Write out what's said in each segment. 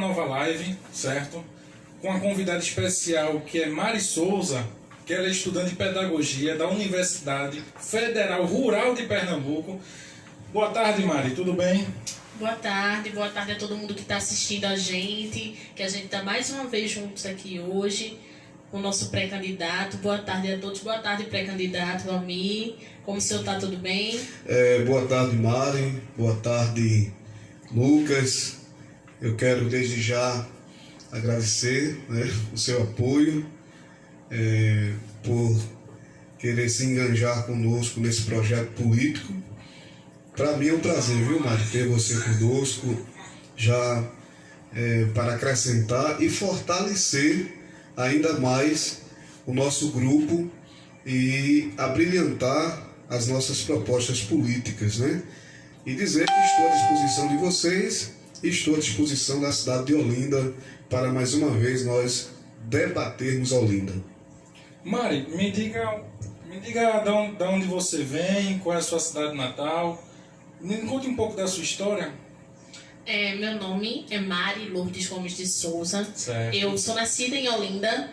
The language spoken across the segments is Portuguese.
nova live, certo? Com a convidada especial que é Mari Souza, que ela é estudante de pedagogia da Universidade Federal Rural de Pernambuco. Boa tarde, Mari, tudo bem? Boa tarde a todo mundo que está assistindo a gente, que a gente está mais uma vez juntos aqui hoje, com o nosso pré-candidato. Boa tarde a todos, boa tarde pré-candidato Almir, como o senhor está, tudo bem? Boa tarde, Mari, boa tarde, Lucas. Eu quero desde já agradecer, o seu apoio, por querer se enganjar conosco nesse projeto político. Para mim é um prazer, viu, Mari, ter você conosco, já para acrescentar e fortalecer ainda mais o nosso grupo e abrilhantar as nossas propostas políticas, E dizer que estou à disposição de vocês e estou à disposição da cidade de Olinda para mais uma vez nós debatermos Olinda. Mari, me diga de onde você vem, qual é a sua cidade natal. Me conte um pouco da sua história. Meu nome é Mari Lourdes Gomes de Souza. Certo. Eu sou nascida em Olinda,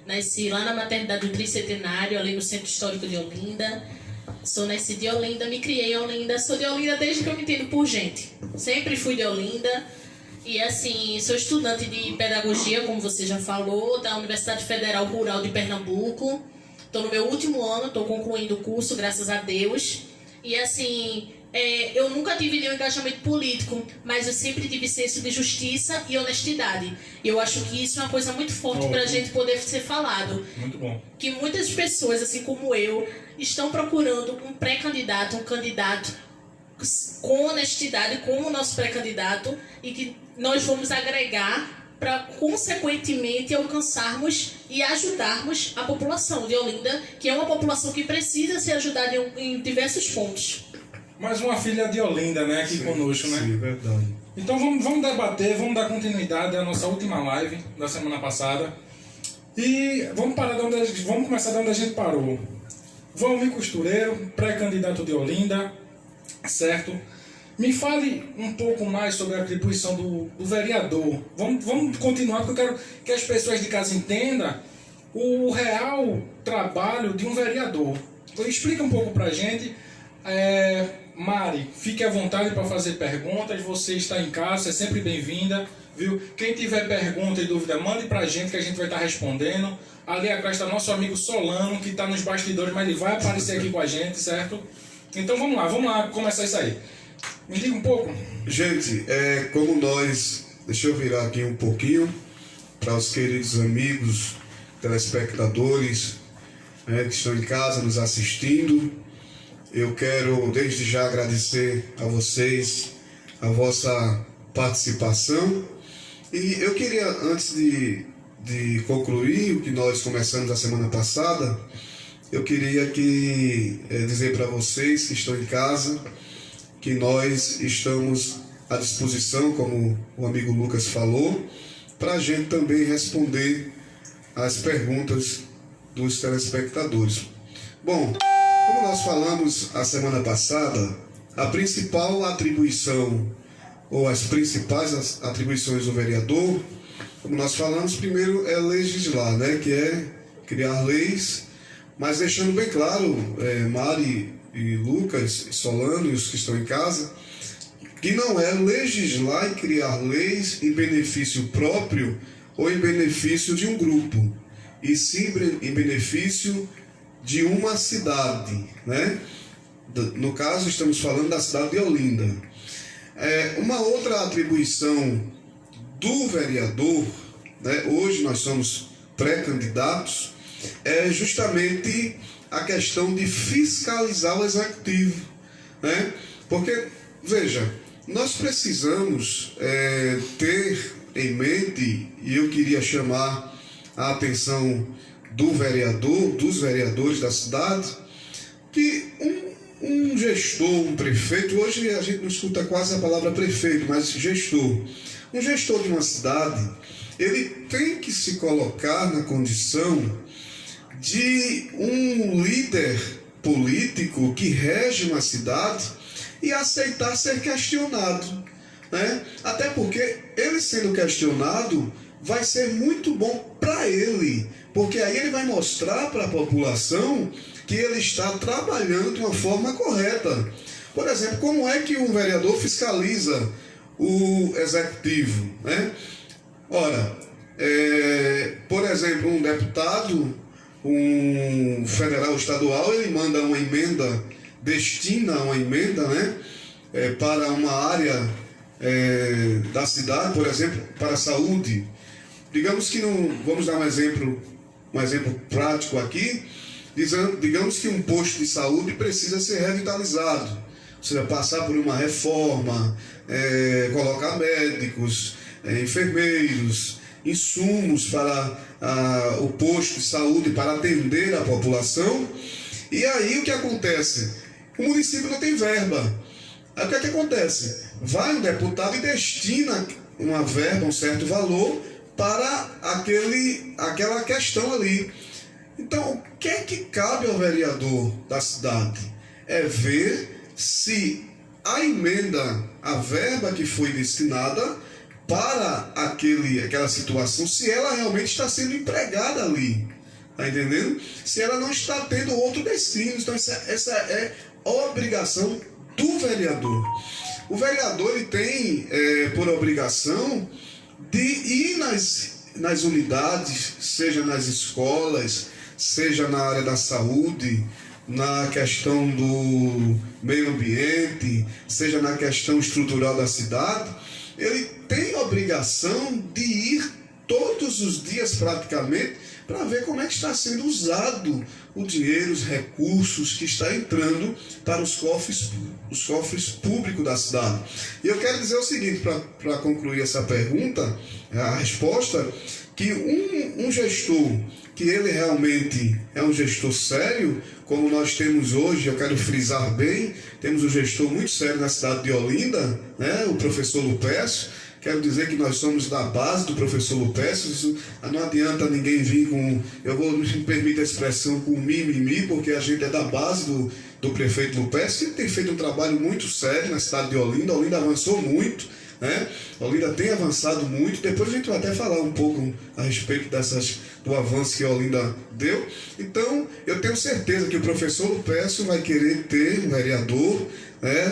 nasci lá na maternidade do Tricentenário, ali no Centro Histórico de Olinda. Nasci de Olinda, me criei em Olinda, sou de Olinda desde que eu me entendo por gente. Sempre fui de Olinda e assim, sou estudante de pedagogia, como você já falou, da Universidade Federal Rural de Pernambuco. Estou no meu último ano, estou concluindo o curso, graças a Deus. E assim, eu nunca tive nenhum engajamento político, mas eu sempre tive senso de justiça e honestidade. E eu acho que isso é uma coisa muito forte para a gente poder ser falado. Muito bom. Que muitas pessoas, assim como eu, estão procurando um pré-candidato, um candidato com honestidade, como o nosso pré-candidato, e que nós vamos agregar para, consequentemente, alcançarmos e ajudarmos a população de Olinda, que é uma população que precisa ser ajudada em diversos pontos. Mais uma filha de Olinda, aqui conosco, Sim, verdade. Então vamos debater, vamos dar continuidade à nossa última live da semana passada. E vamos começar de onde a gente parou. Valmir Costureiro, pré-candidato de Olinda, certo? Me fale um pouco mais sobre a atribuição do vereador. Vamos continuar, porque eu quero que as pessoas de casa entendam o real trabalho de um vereador. Então, explica um pouco pra gente. Mari, fique à vontade para fazer perguntas. Você está em casa, é sempre bem-vinda, viu? Quem tiver pergunta e dúvida, mande pra gente que a gente vai estar respondendo. Ali atrás está nosso amigo Solano, que está nos bastidores, mas ele vai aparecer aqui com a gente, certo? Então vamos lá começar isso aí. Me diga um pouco. Gente, como deixa eu virar aqui um pouquinho para os queridos amigos, telespectadores, que estão em casa nos assistindo. Eu quero desde já agradecer a vocês a vossa participação. E eu queria, antes de concluir o que nós começamos a semana passada, eu queria dizer para vocês que estão em casa que nós estamos à disposição, como o amigo Lucas falou, para a gente também responder as perguntas dos telespectadores. Bom, como nós falamos a semana passada, a principal atribuição, ou as principais atribuições do vereador, como nós falamos, primeiro é legislar, que é criar leis, mas deixando bem claro, Mari e Lucas, Solano e os que estão em casa, que não é legislar e criar leis em benefício próprio ou em benefício de um grupo, e sim em benefício de uma cidade, No caso, estamos falando da cidade de Olinda. Uma outra atribuição do vereador, hoje nós somos pré-candidatos, é justamente a questão de fiscalizar o executivo, Porque, veja, nós precisamos ter em mente, e eu queria chamar a atenção dos vereadores da cidade, que um gestor, um prefeito, hoje a gente não escuta quase a palavra prefeito, mas gestor. Um gestor de uma cidade, ele tem que se colocar na condição de um líder político que rege uma cidade e aceitar ser questionado. né? Até porque ele sendo questionado vai ser muito bom para ele, porque aí ele vai mostrar para a população que ele está trabalhando de uma forma correta. Por exemplo, como é que um vereador fiscaliza o executivo, né? Ora, por exemplo, um deputado, um federal estadual, ele manda uma emenda, destina uma emenda, né, para uma área da cidade, por exemplo, para a saúde. Digamos que vamos dar um exemplo prático aqui. Digamos que um posto de saúde precisa ser revitalizado, ou seja, passar por uma reforma, colocar médicos, enfermeiros, insumos para o posto de saúde para atender a população. E aí o que acontece? O município não tem verba. Aí o que é que acontece? Vai um deputado e destina uma verba, um certo valor, para aquela questão ali. Então, o que é que cabe ao vereador da cidade? É ver se a emenda, a verba que foi destinada para aquela situação, se ela realmente está sendo empregada ali. Está entendendo? Se ela não está tendo outro destino. Então, essa é obrigação do vereador. O vereador ele tem por obrigação de ir nas unidades, seja nas escolas, seja na área da saúde, na questão do meio ambiente, seja na questão estrutural da cidade. Ele tem obrigação de ir todos os dias praticamente para ver como é que está sendo usado o dinheiro, os recursos que está entrando para os cofres públicos da cidade. E eu quero dizer o seguinte, para concluir essa pergunta, a resposta, que um gestor que ele realmente é um gestor sério, como nós temos hoje, eu quero frisar bem, temos um gestor muito sério na cidade de Olinda, né, o professor Lupécio. Quero dizer que nós somos da base do professor Lupécio. Isso não adianta ninguém vir com, me permite a expressão, com mimimi, porque a gente é da base do prefeito Lupécio, que tem feito um trabalho muito sério na cidade de Olinda. Olinda avançou muito, né? Olinda tem avançado muito. Depois a gente vai até falar um pouco a respeito do avanço que Olinda deu. Então, eu tenho certeza que o professor Lupécio vai querer ter um vereador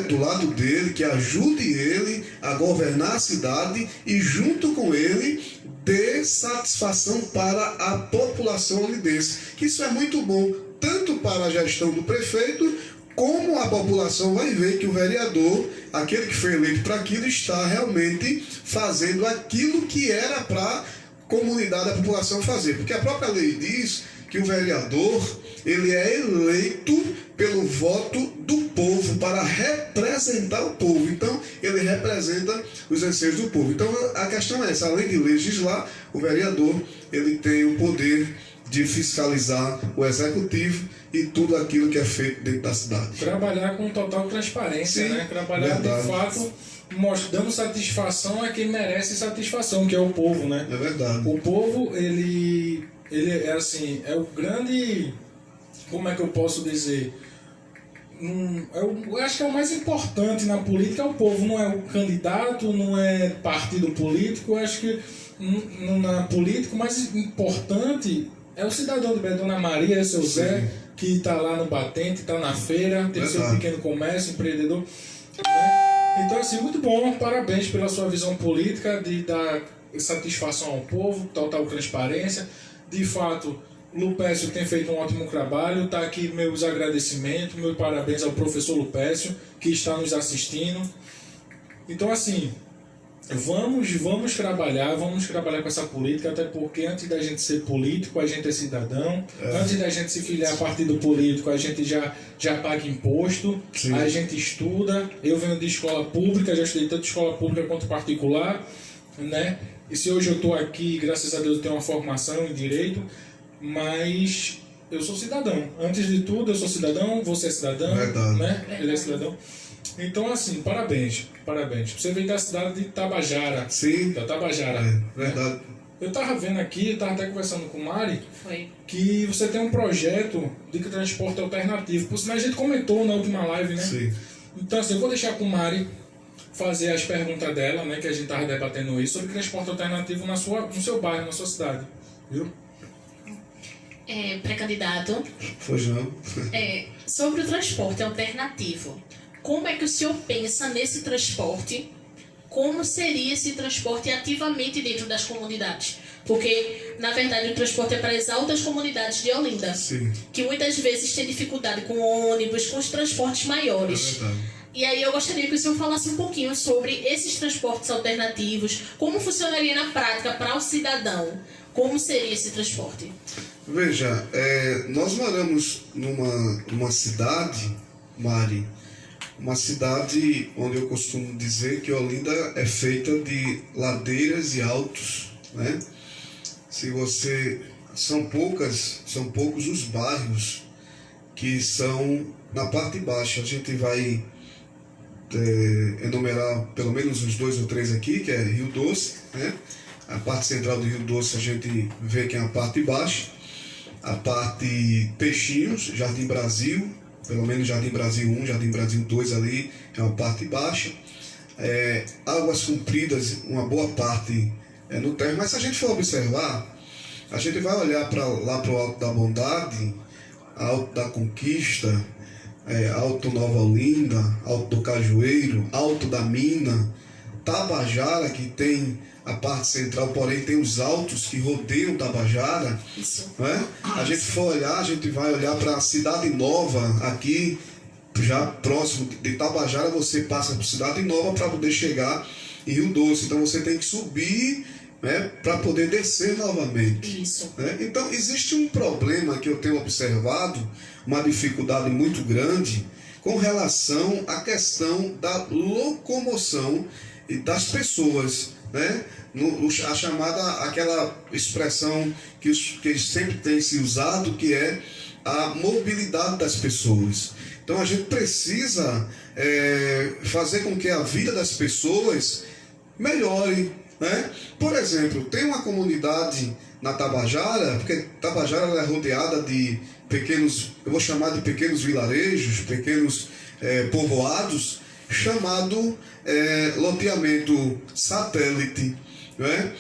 do lado dele, que ajude ele a governar a cidade e junto com ele dê satisfação para a população olindense. Que isso é muito bom, tanto para a gestão do prefeito, como a população vai ver que o vereador, aquele que foi eleito para aquilo, está realmente fazendo aquilo que era para a comunidade, a população fazer. Porque a própria lei diz que o vereador, ele é eleito pelo voto do povo, para representar o povo. Então, ele representa os anseios do povo. Então, a questão é essa: além de legislar, o vereador, ele tem o poder de fiscalizar o executivo e tudo aquilo que é feito dentro da cidade. Trabalhar com total transparência, né? Trabalhar verdade. De fato, dando satisfação a quem merece satisfação, que é o povo, né? É verdade. O povo, ele é assim, é o grande, como é que eu posso dizer? Eu acho que é o mais importante na política, é o povo, não é o candidato, não é partido político. Eu acho que na política o mais importante é o cidadão de bem, Dona Maria, seu Sim. Zé, que está lá no batente, está na feira, tem seu pequeno comércio, empreendedor. Né? Então, assim, muito bom, parabéns pela sua visão política de dar satisfação ao povo, total transparência. De fato, Lupécio tem feito um ótimo trabalho. Está aqui meus agradecimentos, meus parabéns ao professor Lupécio, que está nos assistindo. Então, assim, vamos trabalhar com essa política, até porque antes da gente ser político, a gente é cidadão. Antes da gente se filiar a partido político, a gente já paga imposto. Sim. A gente estuda. Eu venho de escola pública, já estudei tanto de escola pública quanto particular, né? E se hoje eu estou aqui, graças a Deus eu tenho uma formação em Direito, mas eu sou cidadão. Antes de tudo, eu sou cidadão, você é cidadão, né? Ele é cidadão. Então, assim, parabéns. Você vem da cidade de Tabajara. Sim. Da Tabajara. Verdade. Né? Eu estava vendo aqui, estava até conversando com o Mari, que você tem um projeto de transporte alternativo. Por sinal, a gente comentou na última live, né? Sim. Então, assim, eu vou deixar com o Mari fazer as perguntas dela, né, que a gente estava debatendo isso, sobre transporte alternativo no seu bairro, na sua cidade. Viu? Pré-candidato, Pois não. sobre o transporte alternativo, como é que o senhor pensa nesse transporte? Como seria esse transporte ativamente dentro das comunidades? Porque, na verdade, o transporte é para as altas comunidades de Olinda, Sim. que muitas vezes tem dificuldade com ônibus, com os transportes maiores. É verdade. E aí eu gostaria que o senhor falasse um pouquinho sobre esses transportes alternativos, como funcionaria na prática para o cidadão, como seria esse transporte? Veja, nós moramos numa cidade, Mari, uma cidade onde eu costumo dizer que Olinda é feita de ladeiras e altos, né? São poucos os bairros que são na parte baixa. A gente vai enumerar pelo menos uns 2 ou 3 aqui, que é Rio Doce, né? A parte central do Rio Doce a gente vê que é a parte baixa. A parte Peixinhos, Jardim Brasil, pelo menos Jardim Brasil 1, Jardim Brasil 2 ali é uma parte baixa. Águas Compridas, uma boa parte no térreo, mas se a gente for observar, a gente vai olhar lá para o Alto da Bondade, Alto da Conquista, Alto Nova Olinda, Alto do Cajueiro, Alto da Mina, Tabajara, que tem a parte central, porém tem os altos que rodeiam Tabajara. Isso. Né? A gente for olhar, a gente vai olhar para a Cidade Nova, aqui, já próximo de Tabajara, você passa por Cidade Nova para poder chegar em Rio Doce. Então você tem que subir, né, para poder descer novamente. Isso. Né? Então existe um problema que eu tenho observado, uma dificuldade muito grande com relação à questão da locomoção e das pessoas, né? A chamada, aquela expressão que sempre tem se usado, que é a mobilidade das pessoas. Então a gente precisa fazer com que a vida das pessoas melhore, né? Por exemplo, tem uma comunidade na Tabajara, porque Tabajara é rodeada de pequenos, eu vou chamar de pequenos vilarejos, pequenos povoados, chamado loteamento satélite. Né?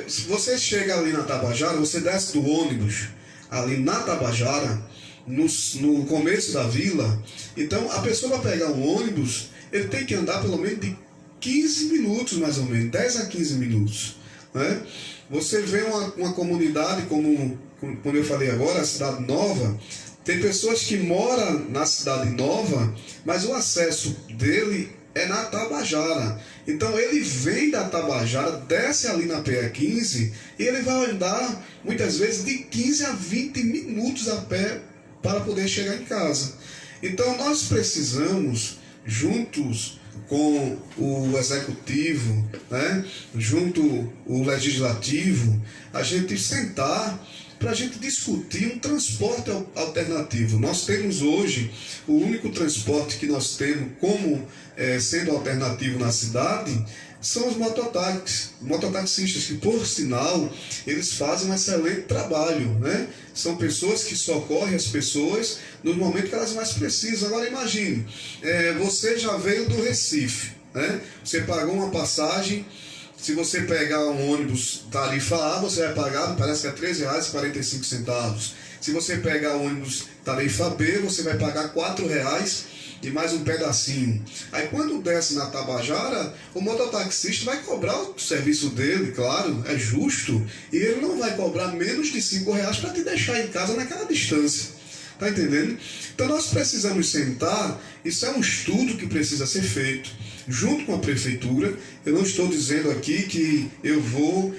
Se você chega ali na Tabajara, você desce do ônibus ali na Tabajara, no começo da vila. Então a pessoa vai pegar um ônibus, ele tem que andar pelo menos de 15 minutos, mais ou menos, 10 a 15 minutos. Né? Você vê uma comunidade como eu falei agora, a Cidade Nova. Tem pessoas que moram na Cidade Nova, mas o acesso dele é na Tabajara. Então ele vem da Tabajara, desce ali na PE15 e ele vai andar muitas vezes de 15 a 20 minutos a pé para poder chegar em casa. Então nós precisamos, juntos com o Executivo, né, junto o Legislativo, a gente sentar para a gente discutir um transporte alternativo. Nós temos hoje, o único transporte que nós temos como sendo alternativo na cidade, são os mototaxistas, que por sinal, eles fazem um excelente trabalho, né? São pessoas que socorrem as pessoas no momento que elas mais precisam. Agora imagine, você já veio do Recife, né? Você pagou uma passagem. Se você pegar um ônibus tarifa A, você vai pagar, parece que é R$ 13,45. Se você pegar o ônibus tarifa B, você vai pagar R$ 4,00 e mais um pedacinho. Aí quando desce na Tabajara, o mototaxista vai cobrar o serviço dele, claro, é justo, e ele não vai cobrar menos de R$ 5,00 para te deixar em casa naquela distância. Tá entendendo? Então nós precisamos sentar, isso é um estudo que precisa ser feito, junto com a prefeitura. Eu não estou dizendo aqui que eu vou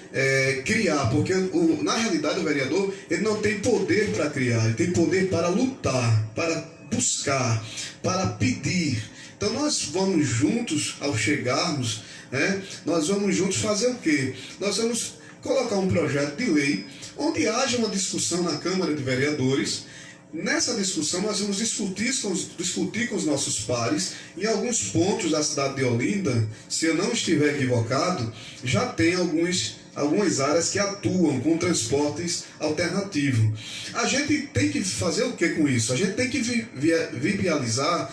criar, porque na realidade o vereador ele não tem poder para criar, ele tem poder para lutar, para buscar, para pedir. Então nós vamos juntos, ao chegarmos, né, nós vamos juntos fazer o quê? Nós vamos colocar um projeto de lei onde haja uma discussão na Câmara de Vereadores. Nessa discussão nós vamos discutir com os nossos pares. Em alguns pontos da cidade de Olinda, se eu não estiver equivocado, já tem algumas áreas que atuam com transportes alternativos. A gente tem que fazer o que com isso? A gente tem que viabilizar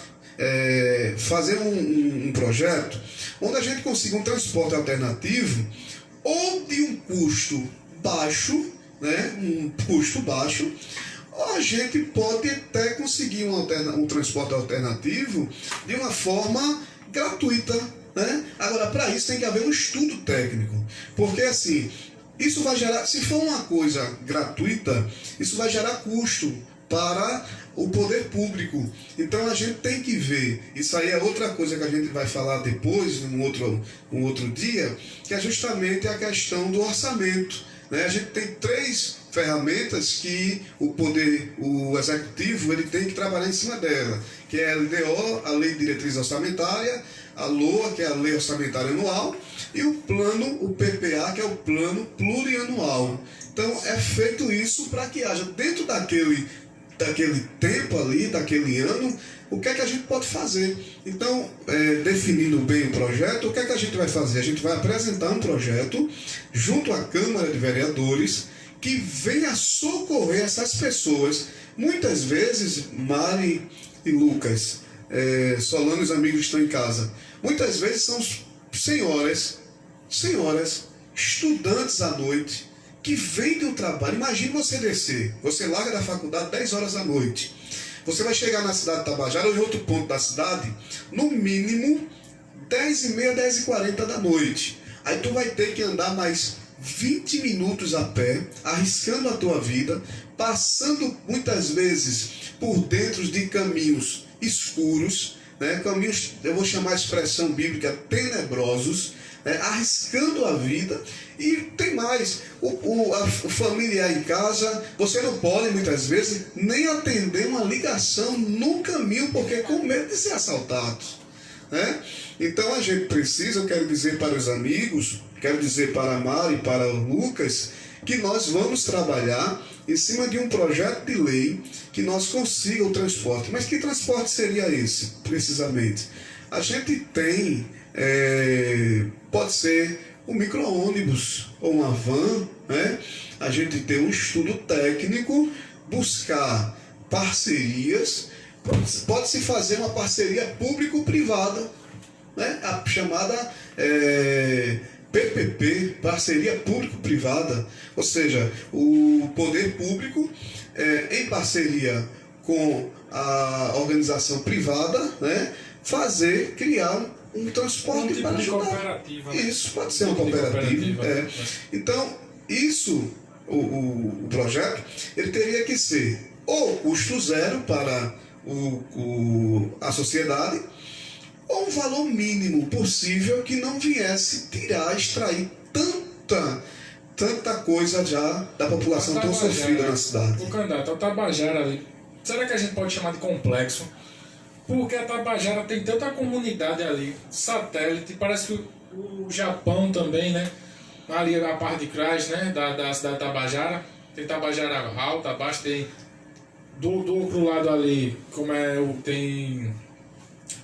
fazer um projeto onde a gente consiga um transporte alternativo ou de um custo baixo, né, um custo baixo, ou a gente pode até conseguir um transporte alternativo de uma forma gratuita, né? Agora, para isso tem que haver um estudo técnico, porque assim, isso vai gerar, se for uma coisa gratuita, isso vai gerar custo para o poder público. Então a gente tem que ver, isso aí é outra coisa que a gente vai falar depois, num outro dia, que é justamente a questão do orçamento, né? A gente tem 3 ferramentas que o executivo ele tem que trabalhar em cima dela, que é a LDO, a Lei de Diretriz Orçamentária, a LOA, que é a Lei Orçamentária Anual, e o PPA, que é o Plano Plurianual. Então é feito isso para que haja dentro daquele tempo ali, daquele ano, o que é que a gente pode fazer. Então, definindo bem o projeto, o que é que a gente vai fazer? A gente vai apresentar um projeto junto à Câmara de Vereadores que venha socorrer essas pessoas. Muitas vezes, Mari e Lucas, Solano e os amigos estão em casa, muitas vezes são senhoras, estudantes à noite, que vem do trabalho. Imagine você descer, você larga da faculdade 10 horas da noite, você vai chegar na cidade de Tabajara ou em outro ponto da cidade, no mínimo 10h30, 10h40 da noite. Aí tu vai ter que andar mais 20 minutos a pé, arriscando a tua vida, passando muitas vezes por dentro de caminhos escuros, né? Caminhos, eu vou chamar a expressão bíblica, tenebrosos, arriscando a vida. E tem mais, o familiar em casa, você não pode muitas vezes nem atender uma ligação no caminho, porque com medo de ser assaltado, né? Então a gente precisa, eu quero dizer para os amigos, quero dizer para a Mari e para o Lucas, que nós vamos trabalhar em cima de um projeto de lei que nós consiga o transporte. Mas que transporte seria esse, precisamente? A gente tem, pode ser um micro-ônibus ou uma van, né? A gente tem um estudo técnico, buscar parcerias, pode-se fazer uma parceria público-privada, né? A chamada PPP, parceria público-privada, ou seja, o poder público em parceria com a organização privada, né? Criar um transporte tipo para de ajudar. Cooperativa, né? Isso pode ser uma cooperativa. Né? Então, isso, o projeto, ele teria que ser ou custo zero para a sociedade, ou um valor mínimo possível que não viesse extrair tanta coisa já da população tão sofrida na cidade. O candidato, a Tabajara ali, será que a gente pode chamar de complexo? Porque a Tabajara tem tanta comunidade ali, satélite, parece que o Japão também, né? Ali a parte de trás, né? Da cidade de Tabajara, tem Tabajara alta, abaixo, tem do outro lado ali, tem,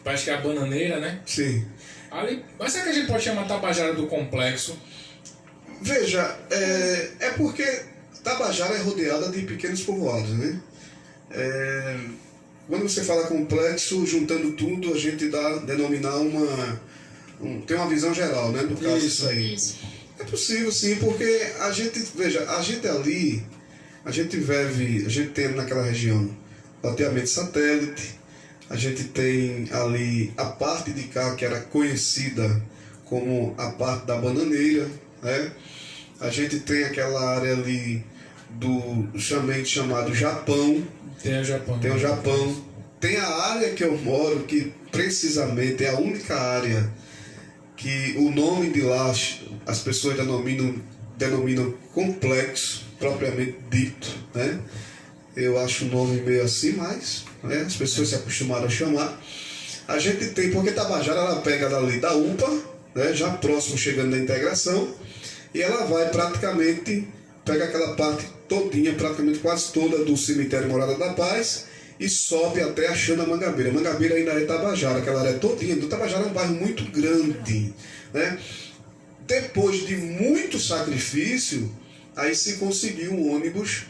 parece que é a Bananeira, né? Sim. Ali, mas será que a gente pode chamar Tabajara do complexo? Veja, é porque Tabajara é rodeada de pequenos povoados, né? Quando você fala complexo, juntando tudo, a gente denominar tem uma visão geral, né, do caso disso aí. Isso. É possível, sim, porque a gente ali, a gente tem naquela região loteamento satélite, a gente tem ali a parte de cá que era conhecida como a parte da Bananeira, né? A gente tem aquela área ali do chamado Japão. Tem o Japão. Tem o Japão. Tem a área que eu moro, que precisamente é a única área que o nome de lá as pessoas denominam complexo, propriamente dito, né? Eu acho o nome meio assim, mas né, as pessoas se acostumaram a chamar. A gente tem, porque Tabajara ela pega dali da UPA, né, já próximo chegando da integração, e ela vai pega aquela parte todinha, praticamente quase toda do cemitério Morada da Paz, e sobe até achando a Mangabeira. Mangabeira ainda é Tabajara, aquela área todinha. Então Tabajara é um bairro muito grande, né? Depois de muito sacrifício, aí se conseguiu um ônibus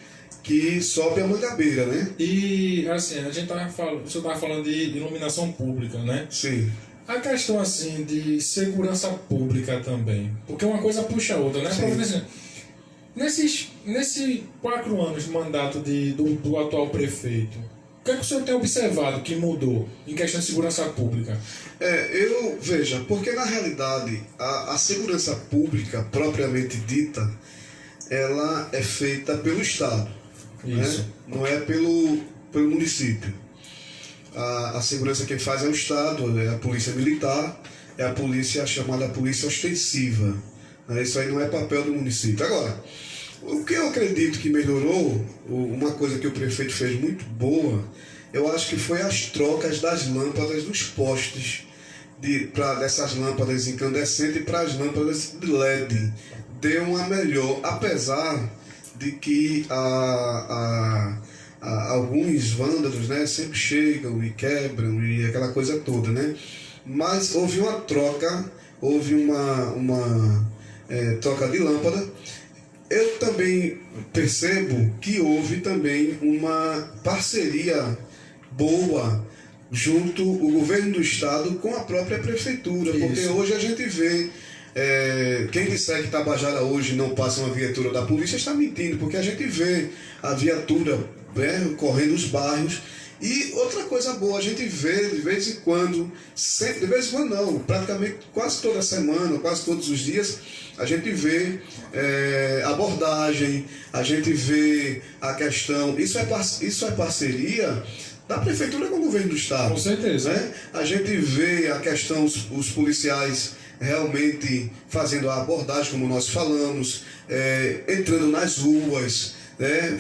que sobe a mangabeira, né? E, assim, a gente tava falando, você estava falando de iluminação pública, né? Sim. A questão, assim, de segurança pública também. Porque uma coisa puxa a outra, né? Sim. Porque, assim, nesses 4 anos de mandato do atual prefeito, o que é que o senhor tem observado que mudou em questão de segurança pública? Eu veja, porque na realidade a segurança pública propriamente dita, ela é feita pelo Estado, Isso. né? Não é pelo município. A segurança quem faz é o Estado, é a polícia militar, é a polícia chamada polícia ostensiva, né? Isso aí não é papel do município. Agora, o que eu acredito que melhorou, uma coisa que o prefeito fez muito boa, eu acho que foi as trocas das lâmpadas dos postes, dessas lâmpadas incandescentes para as lâmpadas de LED. Deu uma melhor, apesar de que alguns vândalos, né, sempre chegam e quebram e aquela coisa toda, né? Mas houve uma troca, houve uma troca de lâmpada. Eu também percebo que houve também uma parceria boa junto o governo do estado com a própria prefeitura, porque Isso. hoje a gente vê, quem disser que Tabajara hoje não passa uma viatura da polícia está mentindo, porque a gente vê a viatura, né, correndo os bairros. E outra coisa boa, a gente vê de vez em quando, sempre, de vez em quando não, praticamente quase toda semana, quase todos os dias, a gente vê abordagem, a gente vê a questão, isso é parceria da prefeitura com o governo do estado. Com certeza. Né? A gente vê a questão, os policiais realmente fazendo a abordagem, como nós falamos, entrando nas ruas, né,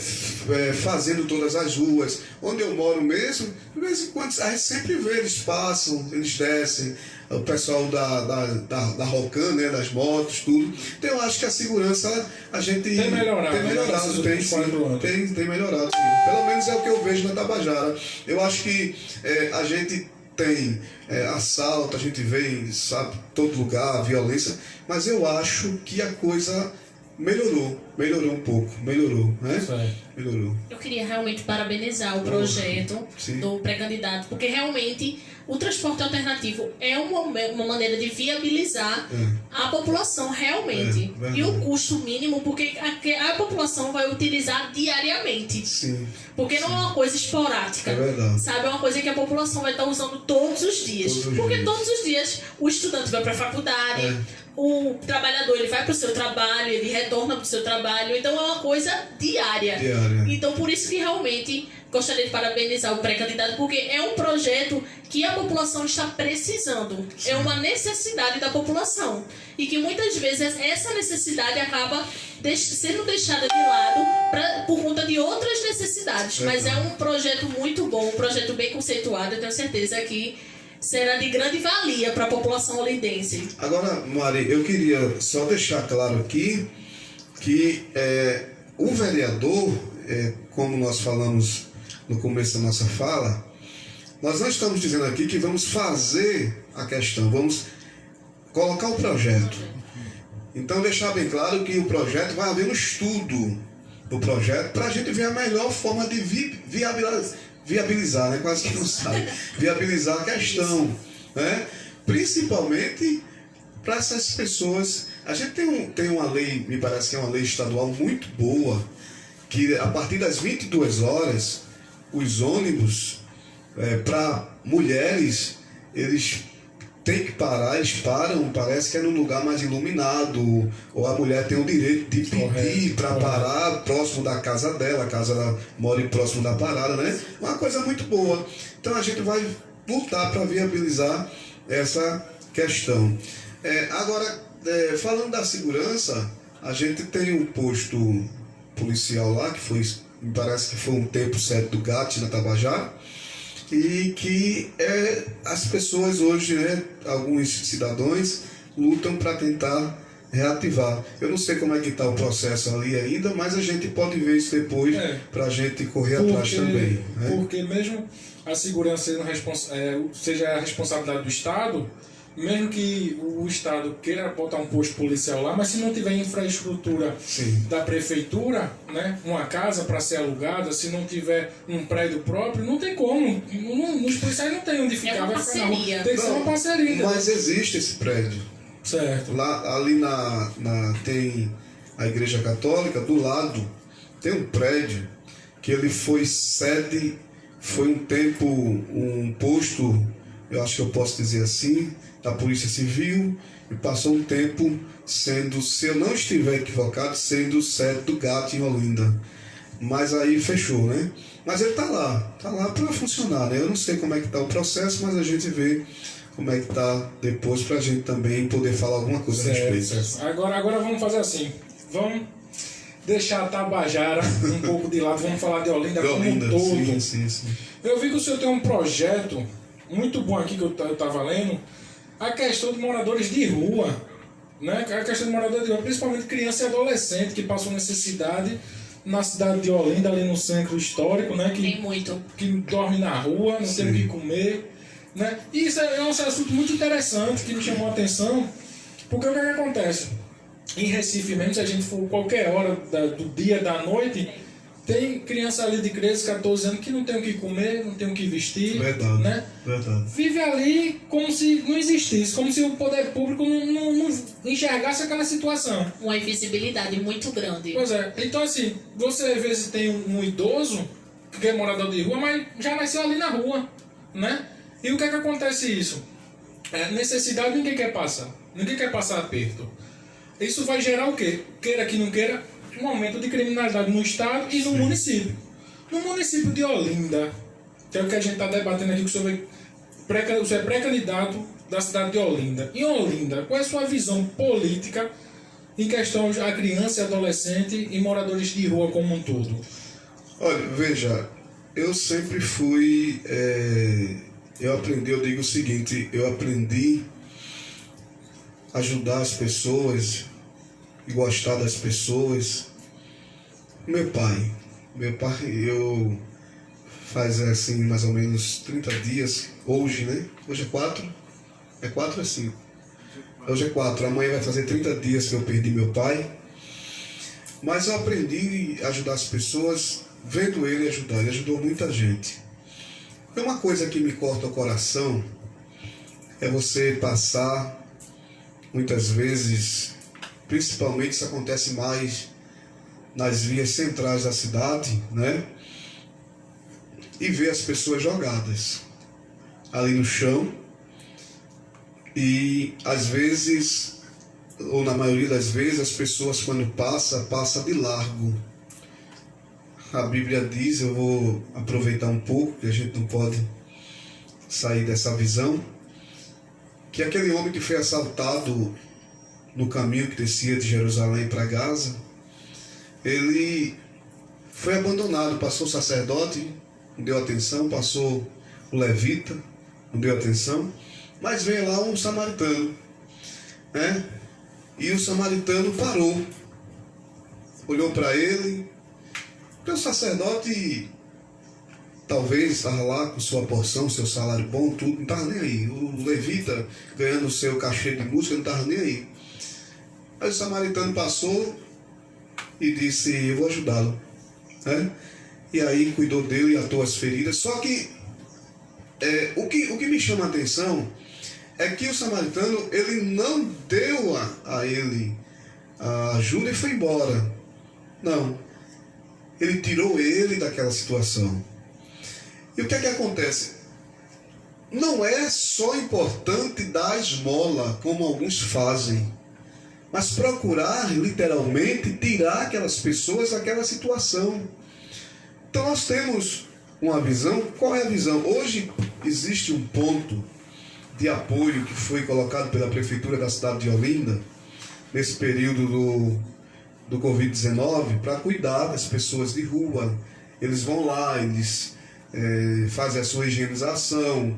fazendo todas as ruas. Onde eu moro mesmo, de vez em quando a gente sempre vê, eles passam, eles descem, o pessoal da Rocan, né, das motos, tudo. Então eu acho que a segurança a gente Tem melhorado, tem melhorado, sim. Pelo menos é o que eu vejo na Tabajara. Eu acho que a gente tem assalto, a gente vê, sabe, todo lugar, violência, mas eu acho que a coisa melhorou um pouco, né? Melhorou. Eu queria realmente parabenizar o projeto do pré-candidato, porque realmente o transporte alternativo é uma maneira de viabilizar a população realmente. E o custo mínimo, porque a população vai utilizar diariamente. Sim. Porque não é uma coisa esporádica. É verdade. Sabe, é uma coisa que a população vai estar usando todos os dias. Todos os dias o estudante vai para a faculdade, o trabalhador ele vai para o seu trabalho, ele retorna para o seu trabalho. Então é uma coisa diária. Então por isso que realmente gostaria de parabenizar o pré-candidato, porque é um projeto que a população está precisando. É uma necessidade da população. E que muitas vezes essa necessidade acaba sendo deixada de lado por conta de outras necessidades. Mas é um projeto muito bom, um projeto bem conceituado. Eu tenho certeza que será de grande valia para a população olindense. Agora, Mari, eu queria só deixar claro aqui que o vereador, como nós falamos no começo da nossa fala, nós não estamos dizendo aqui que vamos fazer a questão, vamos colocar o projeto. Então, deixar bem claro que o projeto vai haver um estudo do projeto para a gente ver a melhor forma de viabilizar, né? Quase que não sabe, viabilizar a questão, né? Principalmente para essas pessoas. A gente tem uma lei, me parece que é uma lei estadual muito boa, que a partir das 22 horas, os ônibus para mulheres, eles têm que parar, eles param, parece que é num lugar mais iluminado, ou a mulher tem o direito de pedir para parar próximo da casa dela, a casa ela mora próximo da parada, né? Uma coisa muito boa. Então a gente vai lutar para viabilizar essa questão. Agora, falando da segurança, a gente tem um posto policial lá, que foi, me parece que foi um tempo certo do GAT na Tabajara, e que as pessoas hoje, né, alguns cidadãos, lutam para tentar reativar. Eu não sei como é que está o processo ali ainda, mas a gente pode ver isso depois para a gente correr atrás também. Né? Porque mesmo a segurança seja a responsabilidade do Estado, mesmo que o Estado queira botar um posto policial lá, mas se não tiver infraestrutura Sim. da prefeitura, né, uma casa para ser alugada, se não tiver um prédio próprio, não tem como. Os policiais não tem onde ficar. uma vai ficar na rua. parceria. Tem que ser uma parceria. Mas existe esse prédio. Certo. Lá, ali tem a Igreja Católica, do lado tem um prédio que ele foi sede, foi um tempo um posto, eu acho que eu posso dizer assim, da Polícia Civil, e passou um tempo sendo, se eu não estiver equivocado, sendo sede do GAT em Olinda. Mas aí fechou, né? Mas ele está lá para funcionar, né? Eu não sei como é que está o processo, mas a gente vê como é que está depois para a gente também poder falar alguma coisa a respeito. Certo. Agora vamos fazer assim, vamos deixar a Tabajara um pouco de lado, vamos falar de Olinda como um todo. Sim. Eu vi que o senhor tem um projeto muito bom aqui que eu estava lendo, a questão de moradores de rua, né? A questão de moradores de rua, principalmente criança e adolescente que passam necessidade na cidade de Olinda, ali no centro histórico, né? Tem muito. Que dorme na rua, não tem o que comer, né? E isso é um assunto muito interessante que me chamou a atenção, porque o que acontece? Em Recife mesmo, se a gente for qualquer hora do dia, da noite, tem criança ali de 13, 14 anos que não tem o que comer, não tem o que vestir. Verdade, né? verdade. Vive ali como se não existisse, como se o poder público não enxergasse aquela situação. Uma invisibilidade muito grande. Pois é. Então, assim, você às vezes tem um idoso que é morador de rua, mas já nasceu ali na rua, né? E o que é que acontece isso? Necessidade ninguém quer passar. Ninguém quer passar aperto. Isso vai gerar o quê? Queira que não queira, um aumento de criminalidade no estado e no município. No município de Olinda, que é o que a gente está debatendo aqui, que o senhor é pré-candidato da cidade de Olinda. Em Olinda, qual é a sua visão política em questão a criança e adolescente e moradores de rua como um todo? Olha, veja, eu sempre fui... eu digo o seguinte, eu aprendi a ajudar as pessoas e gostar das pessoas. Meu pai, eu faz assim mais ou menos 30 dias, hoje, né? Hoje é 4? É 4 ou é 5? Hoje é 4, amanhã vai fazer 30 dias que eu perdi meu pai. Mas eu aprendi a ajudar as pessoas vendo ele ajudar, ele ajudou muita gente. É uma coisa que me corta o coração, é você passar, muitas vezes, principalmente isso acontece mais nas vias centrais da cidade, né? E ver as pessoas jogadas ali no chão e às vezes, ou na maioria das vezes, as pessoas quando passa de largo. A Bíblia diz, eu vou aproveitar um pouco, que a gente não pode sair dessa visão, que aquele homem que foi assaltado no caminho que descia de Jerusalém para Gaza, ele foi abandonado, passou o sacerdote, não deu atenção, passou o levita, não deu atenção, mas veio lá um samaritano, né? E o samaritano parou, olhou para ele, porque o sacerdote talvez estava lá com sua porção, seu salário bom, tudo, não estava nem aí. O levita ganhando o seu cachê de música, não estava nem aí. Aí o samaritano passou e disse, eu vou ajudá-lo, né? E aí cuidou dele e atou as feridas. Só que o que me chama a atenção é que o samaritano, ele não deu a ele a ajuda e foi embora. Não. Ele tirou ele daquela situação. E o que é que acontece? Não é só importante dar esmola, como alguns fazem, mas procurar, literalmente, tirar aquelas pessoas daquela situação. Então nós temos uma visão. Qual é a visão? Hoje existe um ponto de apoio que foi colocado pela Prefeitura da cidade de Olinda, nesse período do Covid-19, para cuidar das pessoas de rua. Eles vão lá, eles fazem a sua higienização,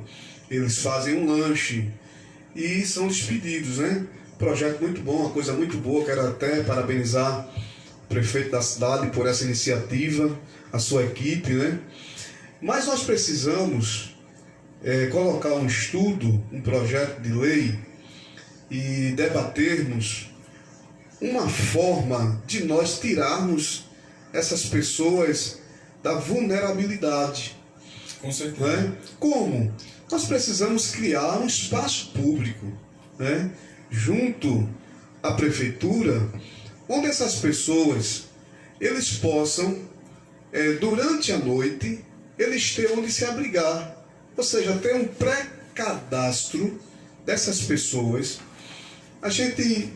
eles fazem um lanche e são despedidos, né? Projeto muito bom, uma coisa muito boa. Quero até parabenizar o prefeito da cidade por essa iniciativa, a sua equipe, né? Mas nós precisamos colocar um estudo, um projeto de lei e debatermos uma forma de nós tirarmos essas pessoas da vulnerabilidade. Com certeza. Né? Como? Nós precisamos criar um espaço público, né? Junto à prefeitura, onde essas pessoas eles possam, durante a noite, eles ter onde se abrigar. Ou seja, ter um pré-cadastro dessas pessoas, a gente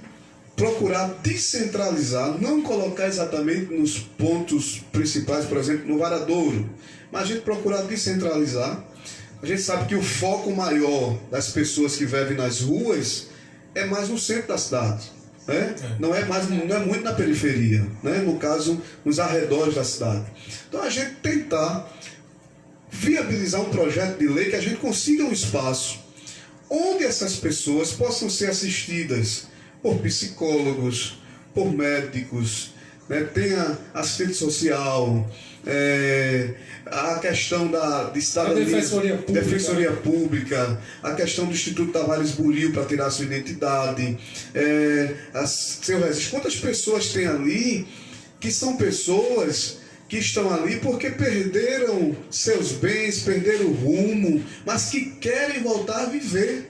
procurar descentralizar, não colocar exatamente nos pontos principais, por exemplo, no Varadouro, mas a gente procurar descentralizar. A gente sabe que o foco maior das pessoas que vivem nas ruas é mais no centro da cidade, né? Não é muito na periferia, né? No caso, nos arredores da cidade. Então a gente tentar viabilizar um projeto de lei que a gente consiga um espaço onde essas pessoas possam ser assistidas por psicólogos, por médicos, né? Tenha assistente social, a questão de cidadania, defensoria pública, a questão do Instituto Tavares Buril para tirar sua identidade, seu registro. Quantas pessoas tem ali que são pessoas que estão ali porque perderam seus bens, perderam o rumo, mas que querem voltar a viver,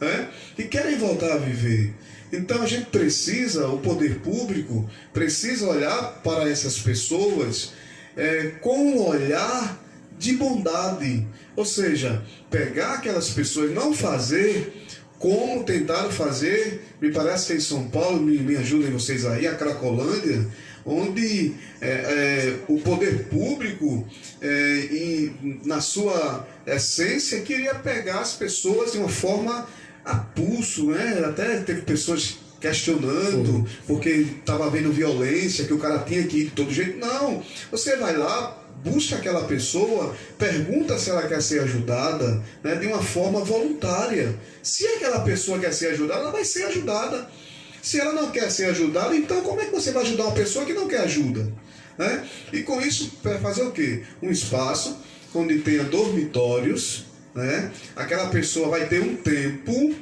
né? Que querem voltar a viver. Então a gente precisa, o poder público precisa olhar para essas pessoas com um olhar de bondade, ou seja, pegar aquelas pessoas, não fazer como tentaram fazer, me parece que em São Paulo, me ajudem vocês aí, a Cracolândia, onde o poder público, na sua essência, queria pegar as pessoas de uma forma a pulso, né? Até teve pessoas questionando porque estava havendo violência, que o cara tinha que ir de todo jeito. Não, você vai lá, busca aquela pessoa, pergunta se ela quer ser ajudada, né, de uma forma voluntária. Se aquela pessoa quer ser ajudada, ela vai ser ajudada. Se ela não quer ser ajudada, então como é que você vai ajudar uma pessoa que não quer ajuda? Né? E com isso, fazer o quê? Um espaço onde tenha dormitórios, né? Aquela pessoa vai ter um tempo,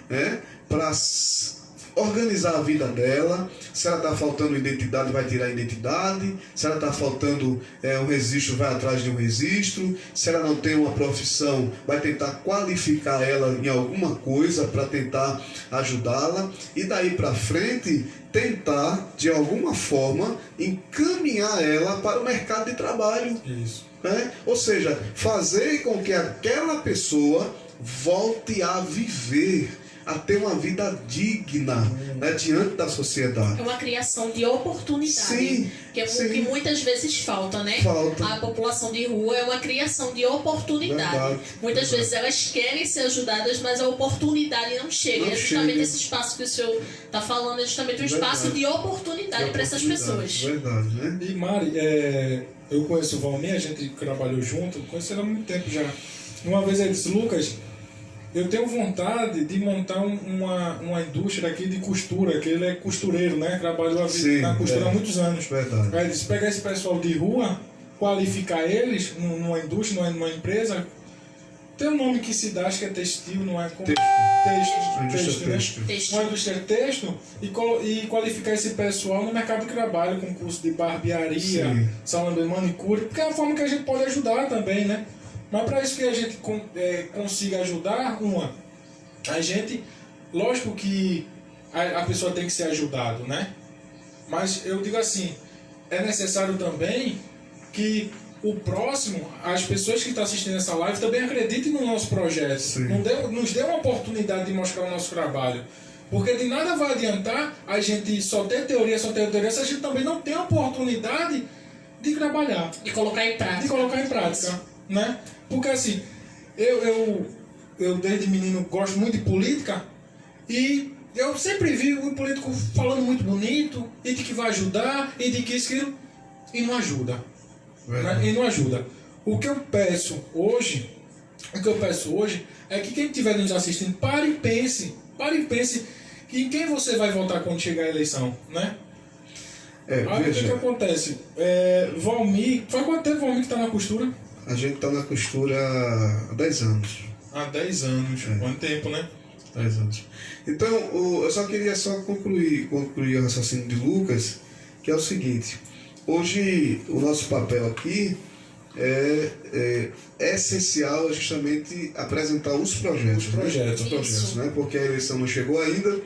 né, para organizar a vida dela. Se ela está faltando identidade, vai tirar a identidade. Se ela está faltando um registro, vai atrás de um registro. Se ela não tem uma profissão, vai tentar qualificar ela em alguma coisa para tentar ajudá-la. E daí para frente, tentar, de alguma forma, encaminhar ela para o mercado de trabalho. Isso. Né? Ou seja, fazer com que aquela pessoa volte a viver, a ter uma vida digna, né, diante da sociedade. É uma criação de oportunidade, sim, que é o que muitas vezes falta, né? Falta. A população de rua é uma criação de oportunidade. Verdade. Muitas vezes elas querem ser ajudadas, mas a oportunidade não chega. Não É justamente chega. esse espaço que o senhor está falando, é justamente um espaço de oportunidade para essas pessoas. Verdade, né? E Mari, eu conheço o Valmir, a gente trabalhou junto, conheci ele há muito tempo já. Uma vez ele disse, Lucas, eu tenho vontade de montar uma indústria aqui de costura, que ele é costureiro, né? Trabalhou na costura há muitos anos. Verdade. Aí ele disse, pegar esse pessoal de rua, qualificar eles numa indústria, numa empresa. Tem um nome que se dá, acho que é textil, não é? Texto, né? Uma indústria texto e qualificar esse pessoal no mercado de trabalho, com curso de barbearia, salão de manicure, porque é a forma que a gente pode ajudar também, né? Mas para isso que a gente consiga ajudar, a gente, lógico que a pessoa tem que ser ajudada, né? Mas eu digo assim, é necessário também que o próximo, as pessoas que estão assistindo essa live também acreditem no nosso projeto. Nos dê uma oportunidade de mostrar o nosso trabalho. Porque de nada vai adiantar a gente só ter teoria, se a gente também não tem a oportunidade de trabalhar. De colocar em prática. Né? Porque assim, eu desde menino gosto muito de política e eu sempre vi o político falando muito bonito e de que vai ajudar e de que isso e não ajuda. Né? E não ajuda. O que eu peço hoje é que quem estiver nos assistindo pare e pense que em quem você vai votar quando chegar a eleição, né? Aí o que acontece? Valmir, faz quanto tempo Valmir que está na costura? A gente está na costura há 10 anos. Há 10 anos, quanto tempo, né? Exato. Então, eu só queria concluir o raciocínio de Lucas, que é o seguinte: hoje o nosso papel aqui é essencial justamente apresentar os projetos. Os projetos. Né? Porque a eleição não chegou ainda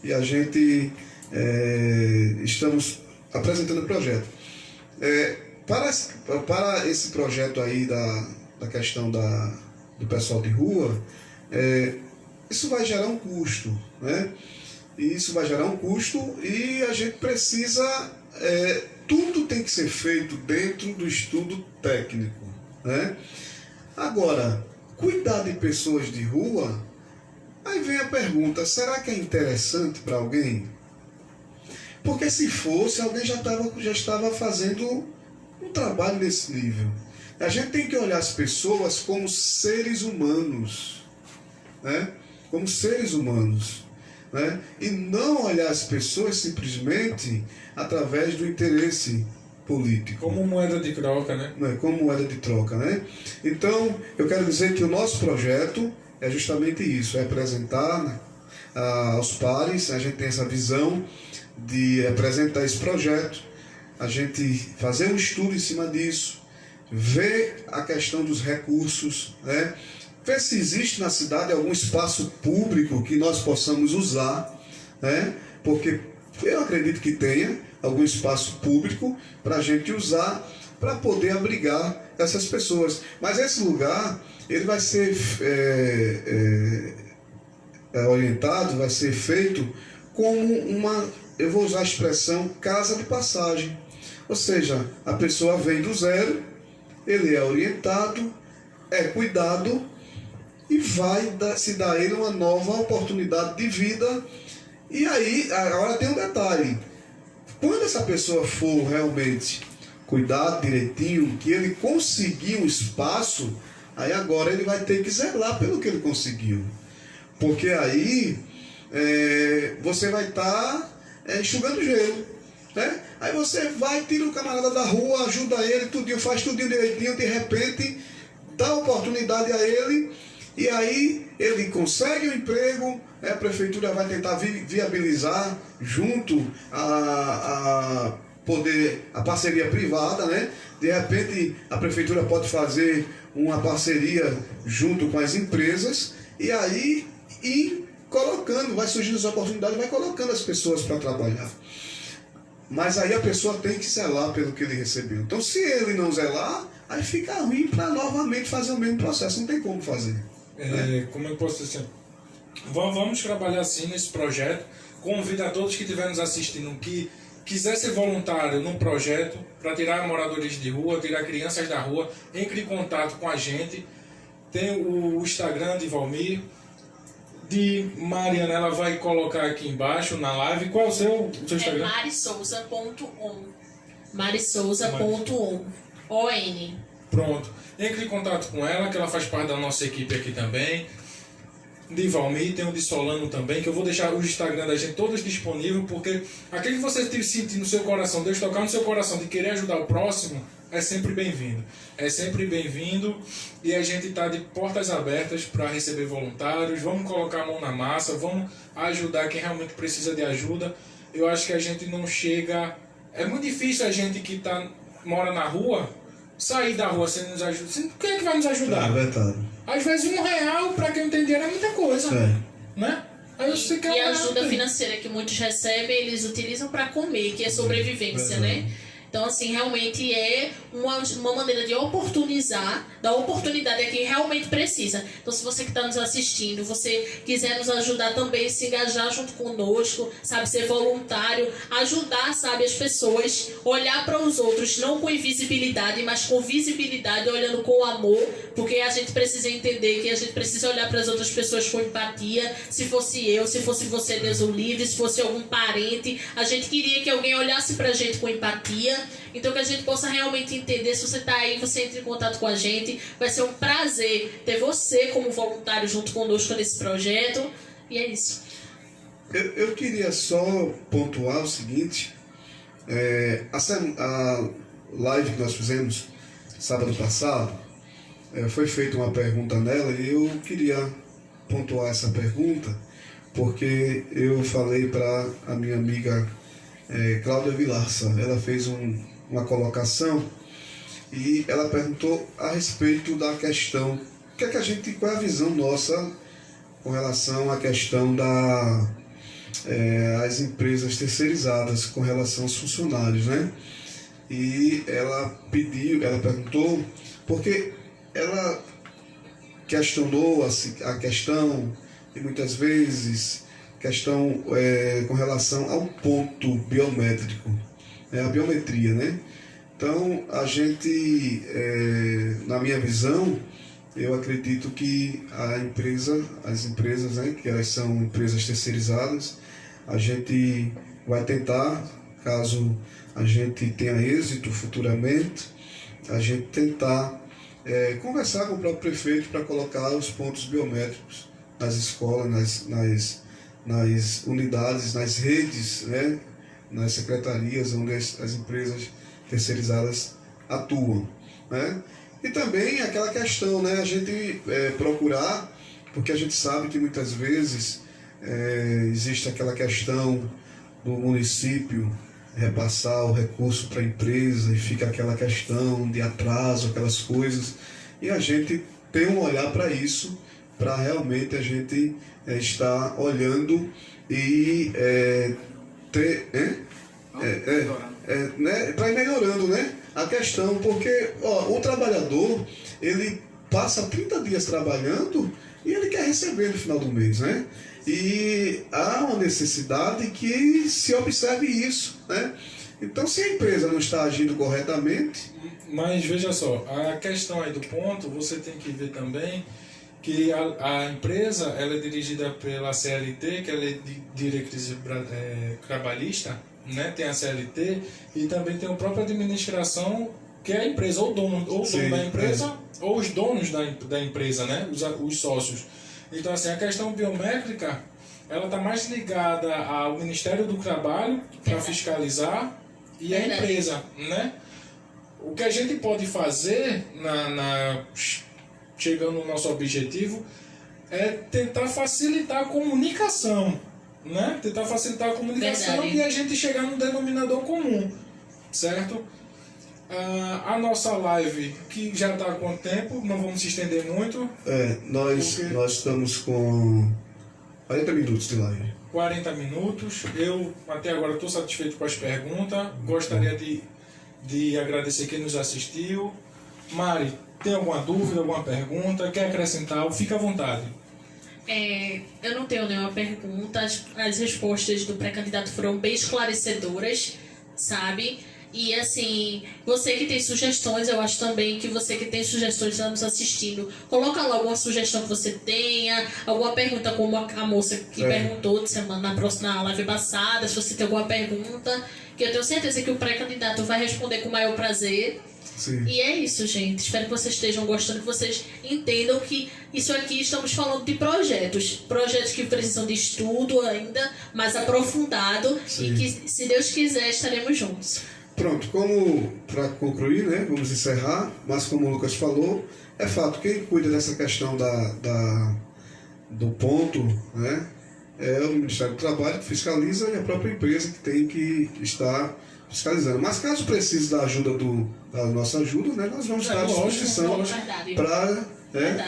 e a gente estamos apresentando o projeto. Para esse projeto aí da questão do pessoal de rua, isso vai gerar um custo, né? E isso vai gerar um custo e a gente precisa... tudo tem que ser feito dentro do estudo técnico, né? Agora, cuidar de pessoas de rua, aí vem a pergunta, será que é interessante para alguém? Porque se fosse, alguém já estava fazendo um trabalho nesse nível. A gente tem que olhar as pessoas como seres humanos, né? Como seres humanos, né? E não olhar as pessoas simplesmente através do interesse político. Como moeda de troca, né? Como moeda de troca, né? Então, eu quero dizer que o nosso projeto é justamente isso, é apresentar aos pares, a gente tem essa visão de apresentar esse projeto, a gente fazer um estudo em cima disso, ver a questão dos recursos, né? Ver se existe na cidade algum espaço público que nós possamos usar, né? Porque eu acredito que tenha algum espaço público para a gente usar para poder abrigar essas pessoas. Mas esse lugar, ele vai ser orientado, vai ser feito como uma, eu vou usar a expressão, casa de passagem. Ou seja, a pessoa vem do zero, ele é orientado, é cuidado e vai se dar a ele uma nova oportunidade de vida. E aí, agora tem um detalhe: quando essa pessoa for realmente cuidar direitinho, que ele conseguir um espaço, aí agora ele vai ter que zelar pelo que ele conseguiu. Porque aí você vai estar enxugando gelo, né? Aí você vai, tira o camarada da rua, ajuda ele, tudinho, faz tudinho direitinho, de repente dá oportunidade a ele, e aí ele consegue um emprego, a prefeitura vai tentar viabilizar junto a parceria privada, né? De repente a prefeitura pode fazer uma parceria junto com as empresas e aí colocando, vai surgindo essa oportunidade, vai colocando as pessoas para trabalhar. Mas aí a pessoa tem que zelar pelo que ele recebeu. Então, se ele não zelar, aí fica ruim para novamente fazer o mesmo processo. Não tem como fazer. Né? Como eu posso dizer? Vamos trabalhar assim nesse projeto. Convido a todos que estiverem nos assistindo que quiser ser voluntário num projeto para tirar moradores de rua, tirar crianças da rua, entre em contato com a gente. Tem o Instagram de Valmir, de Mariana, ela vai colocar aqui embaixo na live. Qual é o seu Instagram? marisouza.on. marisouza.on. ON. Pronto. Entre em contato com ela, que ela faz parte da nossa equipe aqui também. De Valmir, tem o de Solano também, que eu vou deixar o Instagram da gente todos disponível, porque aquele que você sentir no seu coração, Deus tocar no seu coração de querer ajudar o próximo, é sempre bem-vindo. É sempre bem-vindo e a gente está de portas abertas para receber voluntários. Vamos colocar a mão na massa, vamos ajudar quem realmente precisa de ajuda. Eu acho que a gente não chega... É muito difícil a gente que mora na rua sair da rua sem nos ajudar. Quem é que vai nos ajudar? É verdade. Às vezes R$1 para quem não tem dinheiro é muita coisa, né? Aí você quer E a ajuda financeira que muitos recebem, eles utilizam para comer, que é sobrevivência, né? Então, assim, realmente é uma maneira de oportunizar, dar oportunidade a quem realmente precisa. Então, se você que está nos assistindo, você quiser nos ajudar também, se engajar junto conosco, sabe, ser voluntário, ajudar, sabe, as pessoas, olhar para os outros, não com invisibilidade, mas com visibilidade, olhando com amor, porque a gente precisa entender que a gente precisa olhar para as outras pessoas com empatia. Se fosse eu, se fosse você, Deus o livre, se fosse algum parente, a gente queria que alguém olhasse para a gente com empatia. Então, que a gente possa realmente entender. Se você está aí, você entra em contato com a gente. Vai ser um prazer ter você como voluntário junto conosco nesse projeto. E é isso. Eu queria só pontuar o seguinte: a live que nós fizemos sábado passado, foi feita uma pergunta nela e eu queria pontuar essa pergunta, porque eu falei para a minha amiga Cláudia Vilarça, ela fez uma colocação e ela perguntou a respeito da questão, qual é a visão nossa com relação à questão as empresas terceirizadas com relação aos funcionários, né? E ela perguntou, porque ela questionou a questão, e muitas vezes, com relação ao ponto biométrico, a biometria, né? Então, a gente, na minha visão, eu acredito que as empresas, né, que elas são empresas terceirizadas, a gente vai tentar, caso a gente tenha êxito futuramente, a gente tentar conversar com o próprio prefeito para colocar os pontos biométricos nas escolas, nas unidades, nas redes, né, nas secretarias onde as empresas terceirizadas atuam, né? E também aquela questão, né, a gente procurar, porque a gente sabe que muitas vezes existe aquela questão do município repassar o recurso para a empresa e fica aquela questão de atraso, aquelas coisas, e a gente tem um olhar para isso, para realmente a gente estar olhando e para ir melhorando, né, a questão, porque o trabalhador, ele passa 30 dias trabalhando e ele quer receber no final do mês, né? E há uma necessidade que se observe isso, né? Então, se a empresa não está agindo corretamente... Mas veja só, a questão aí do ponto, você tem que ver também que a empresa ela é dirigida pela CLT, que ela é de diretriz trabalhista, né? Tem a CLT e também tem a própria administração, que é a empresa, ou o dono da empresa, ou os donos da empresa, né? Os sócios. Então, assim, a questão biométrica, ela está mais ligada ao Ministério do Trabalho para fiscalizar e a empresa, né? O que a gente pode fazer, chegando no nosso objetivo, é tentar facilitar a comunicação, né? Tentar facilitar a comunicação. Verdade. E a gente chegar num denominador comum, certo? A nossa live, que já está há quanto tempo? Não vamos se estender muito. Nós estamos com 40 minutos de live. 40 minutos. Eu até agora estou satisfeito com as perguntas. Gostaria de agradecer quem nos assistiu. Mari, tem alguma dúvida, alguma pergunta? Quer acrescentar? Fica à vontade. Eu não tenho nenhuma pergunta. As respostas do pré-candidato foram bem esclarecedoras, sabe? E assim, você que tem sugestões, eu acho também que você que tem sugestões está nos assistindo, coloca lá alguma sugestão que você tenha, alguma pergunta como a moça que perguntou de semana na próxima live passada, se você tem alguma pergunta, que eu tenho certeza que o pré-candidato vai responder com o maior prazer. Sim. E é isso, gente. Espero que vocês estejam gostando, que vocês entendam que isso aqui estamos falando de projetos que precisam de estudo ainda, mais aprofundado. Sim. E que, se Deus quiser, estaremos juntos. Pronto, para concluir, né, vamos encerrar, mas como o Lucas falou, é fato, quem cuida dessa questão do ponto, né, é o Ministério do Trabalho, que fiscaliza, e a própria empresa que tem que estar fiscalizando. Mas caso precise da ajuda da nossa ajuda, né, nós vamos estar à disposição para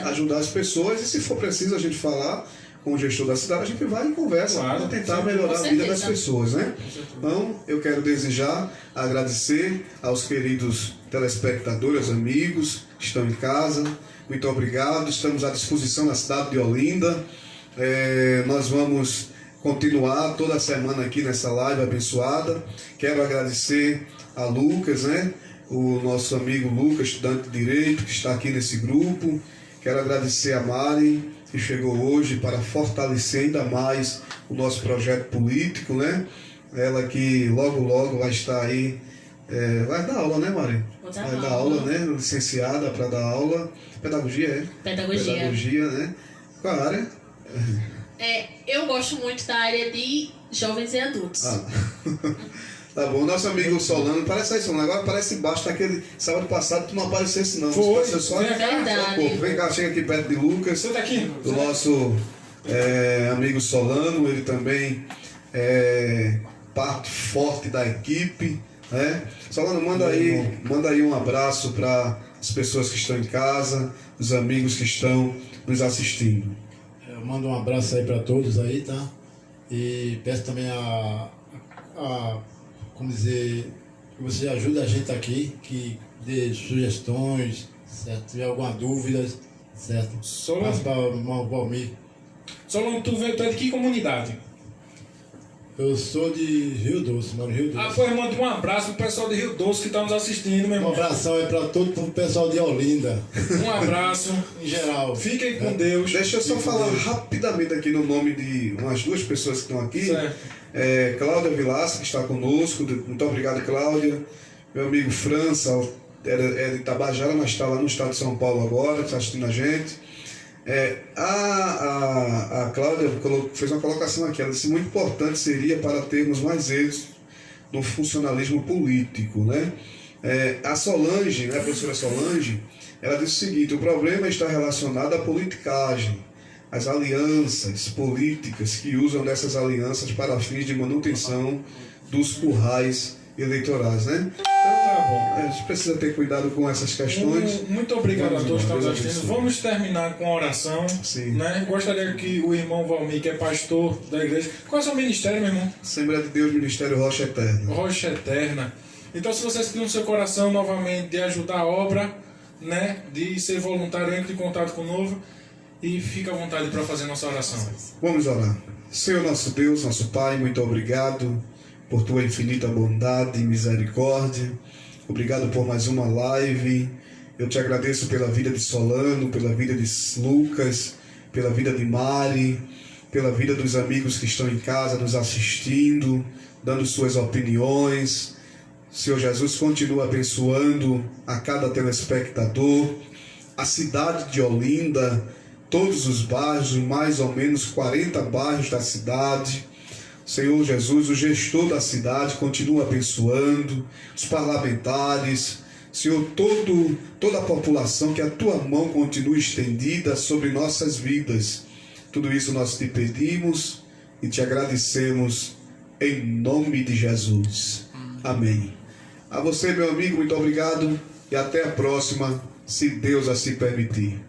ajudar as pessoas, e se for preciso a gente falar com o gestor da cidade, a gente vai e conversa para tentar melhorar a vida das pessoas, né? Então, eu quero desejar, agradecer aos queridos telespectadores, amigos que estão em casa. Muito obrigado, estamos à disposição na cidade de Olinda. Nós vamos continuar toda semana aqui nessa live abençoada. Quero agradecer a Lucas, né? O nosso amigo Lucas, estudante de Direito, que está aqui nesse grupo. Quero agradecer a Mari, que chegou hoje para fortalecer ainda mais o nosso projeto político, né? Ela que logo vai estar aí, vai dar aula, né, Mari? Vai dar aula, né? Licenciada para dar aula. Pedagogia, Pedagogia, né? Qual a área? Eu gosto muito da área de jovens e adultos. Tá bom, nosso amigo Solano, parece aí, Solano, agora parece embaixo daquele sábado passado, tu não aparecesse não. Foi, só verdade. Vem cá, chega aqui perto de Lucas, Você tá aqui? do nosso amigo Solano, ele também é parte forte da equipe, né? Solano, manda aí um abraço para as pessoas que estão em casa, os amigos que estão nos assistindo. Eu mando um abraço aí para todos aí, tá? E peço também como dizer, que você ajude a gente aqui, que dê sugestões, certo? Se tiver alguma dúvida, certo? Passa para o irmão Valmir. Solano, tu é de que comunidade? Eu sou de Rio Doce, mano, Rio Doce. Ah, foi, manda um abraço pro pessoal de Rio Doce que está nos assistindo, meu Um irmão. abração aí para todo o pessoal de Olinda, Um abraço. em geral. Fiquem com Deus. Deixa eu só falar rapidamente aqui no nome de umas duas pessoas que estão aqui. Certo. Cláudia Vilaça, que está conosco. Muito obrigado, Cláudia. Meu amigo França, é de Tabajara, mas está lá no estado de São Paulo agora, está assistindo a gente. A Cláudia fez uma colocação aqui. Ela disse: muito importante seria para termos mais êxito no funcionalismo político, né? A Solange, né, a professora Solange, ela disse o seguinte: o problema está relacionado à politicagem, às alianças políticas que usam dessas alianças para fins de manutenção dos currais eleitorais, né? Tá bom. A gente precisa ter cuidado com essas questões. Muito obrigado a todos que estão nos Deus assistindo. abençoe. Vamos terminar com a oração. Sim. Né? Gostaria que o irmão Valmir, que é pastor da igreja. Qual é o seu ministério, meu irmão? Assembleia de Deus, Ministério Rocha Eterna. Rocha Eterna. Então, se você sentir no seu coração novamente de ajudar a obra, né, de ser voluntário, entre em contato conosco e fica à vontade para fazer nossa oração. Vamos orar. Senhor nosso Deus, nosso Pai, muito obrigado por tua infinita bondade e misericórdia. Obrigado por mais uma live. Eu te agradeço pela vida de Solano, pela vida de Lucas, pela vida de Mari, pela vida dos amigos que estão em casa nos assistindo, dando suas opiniões. Senhor Jesus, continua abençoando a cada telespectador, a cidade de Olinda, todos os bairros, mais ou menos 40 bairros da cidade. Senhor Jesus, o gestor da cidade continua abençoando, os parlamentares, Senhor, toda a população, que a tua mão continue estendida sobre nossas vidas. Tudo isso nós te pedimos e te agradecemos em nome de Jesus. Amém. A você, meu amigo, muito obrigado e até a próxima, se Deus assim permitir.